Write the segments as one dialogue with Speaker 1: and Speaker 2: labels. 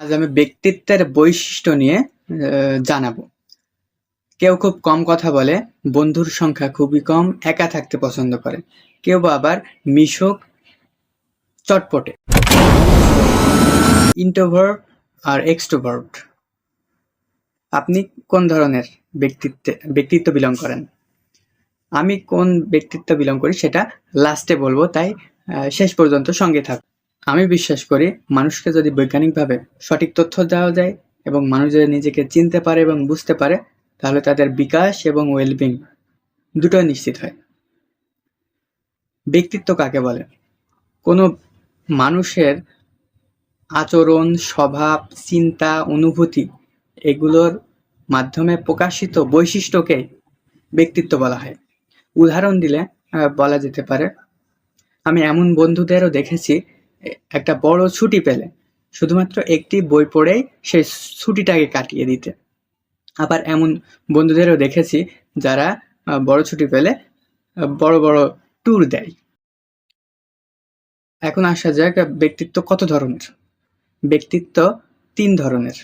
Speaker 1: আজ আমি ব্যক্তিত্বের বৈশিষ্ট্য নিয়ে জানাবো। কেউ খুব কম কথা বলে, বন্ধুর সংখ্যা খুবই কম, একা থাকতে পছন্দ করে। কেউ বা আবার মিশুক, চটপটে। ইন্ট্রোভার্ট আর এক্সট্রোভার্ট। আপনি কোন ধরনের ব্যক্তিত্ব বিলং করেন? আমি কোন ব্যক্তিত্ব বিলং করি সেটা লাস্টে বলবো, তাই শেষ পর্যন্ত সঙ্গে থাকুন। আমি বিশ্বাস করি মানুষকে যদি বৈজ্ঞানিকভাবে সঠিক তথ্য দেওয়া যায় এবং মানুষ যদি নিজেকে চিনতে পারে এবং বুঝতে পারে, তাহলে তাদের বিকাশ এবং ওয়েলবিং দুটোই নিশ্চিত হয়। ব্যক্তিত্ব কাকে বলে? কোনো মানুষের আচরণ, স্বভাব, চিন্তা, অনুভূতি এগুলোর মাধ্যমে প্রকাশিত বৈশিষ্ট্যকে ব্যক্তিত্ব বলা হয়। উদাহরণ দিলে বলা যেতে পারে, আমি এমন বন্ধুদেরও দেখেছি একটা বড় ছুটি পেলে শুধুমাত্র একটি বই পড়েই সেই ছুটিটাকে কাটিয়ে দিতে। আবার এমন বন্ধুদেরও দেখেছি যারা বড় ছুটি পেলে বড় বড় ট্যুর দেয়। এখন আসা যাক ব্যক্তিত্ব কত ধরনের। ব্যক্তিত্ব ৩ ধরনের।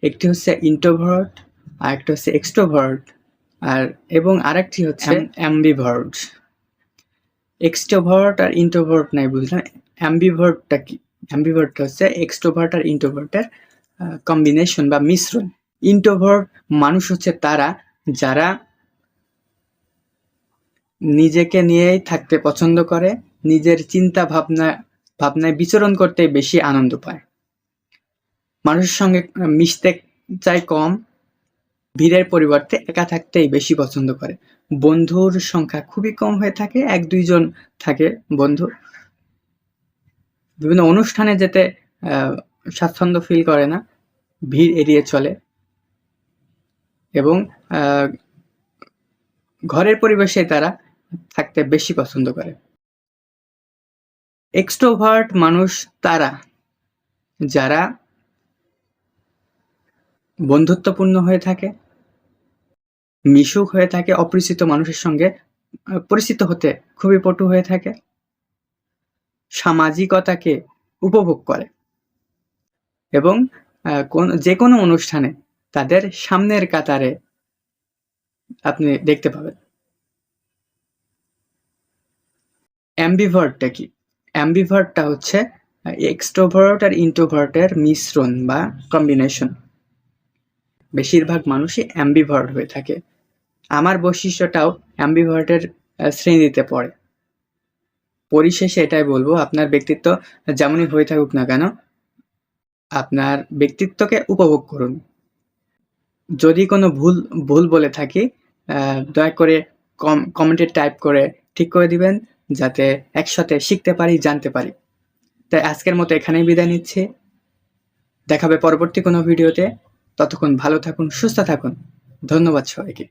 Speaker 1: একটি হচ্ছে ইন্ট্রোভার্ট, আরেকটা হচ্ছে এক্সট্রোভার্ট, এবং আরেকটি হচ্ছে অ্যাম্বিভার্ট। এক্সট্রোভার্ট আর ইন্ট্রোভার্ট নাই বুঝলাম, অ্যাম্বিভার্টটা কি? অ্যাম্বিভার্টটা হচ্ছে এক্সট্রোভার্ট আর ইন্ট্রোভার্টের কম্বিনেশন বা মিশ্রণ। ইন্ট্রোভার্ট মানুষ হচ্ছে তারা যারা নিজেকে নিয়েই থাকতে পছন্দ করে, নিজের চিন্তা ভাবনায় বিচরণ করতে বেশি আনন্দ পায়, মানুষের সঙ্গে মিশতে চায় কম, ভিড়ের পরিবর্তে একা থাকতেই বেশি পছন্দ করে। বন্ধুর সংখ্যা খুবই কম হয়ে থাকে, ১-২ জন থাকে বন্ধু। বিভিন্ন অনুষ্ঠানে যেতে স্বাচ্ছন্দ্য ফিল করে না, ভিড় এড়িয়ে চলে এবং ঘরের পরিবেশে তারা থাকতে বেশি পছন্দ করে। এক্সট্রোভার্ট মানুষ তারা যারা বন্ধুত্বপূর্ণ হয়ে থাকে, মিশুক হয়ে থাকে, অপরিচিত মানুষের সঙ্গে পরিচিত হতে খুবই পটু হয়ে থাকে, সামাজিকতাকে উপভোগ করে এবং যে কোনো অনুষ্ঠানে তাদের সামনের কাতারে আপনি দেখতে পাবেন। অ্যাম্বিভার্টটা কি? অ্যাম্বিভার্টটা হচ্ছে এক্সট্রোভার্ট আর ইন্ট্রোভার্টের মিশ্রণ বা কম্বিনেশন। বেশিরভাগ মানুষই অ্যাম্বিভার্ট হয়ে থাকে। আমার বৈশিষ্ট্যটাও অ্যাম্বিভার্টের শ্রেণীতে পড়ে। পরিশেষে এটাই বলবো, আপনার ব্যক্তিত্ব যেমনই হয়ে থাকুক না কেন, আপনার ব্যক্তিত্বকে উপভোগ করুন। যদি কোনো ভুল বলে থাকি, দয়া করে কমেন্টে টাইপ করে ঠিক করে দিবেন, যাতে একসাথে শিখতে পারি, জানতে পারি। তাই আজকের মতো এখানেই বিদায় নিচ্ছি। দেখা হবে পরবর্তী কোনো ভিডিওতে। ততক্ষণ ভালো থাকুন, সুস্থ থাকুন। ধন্যবাদ সবাইকে।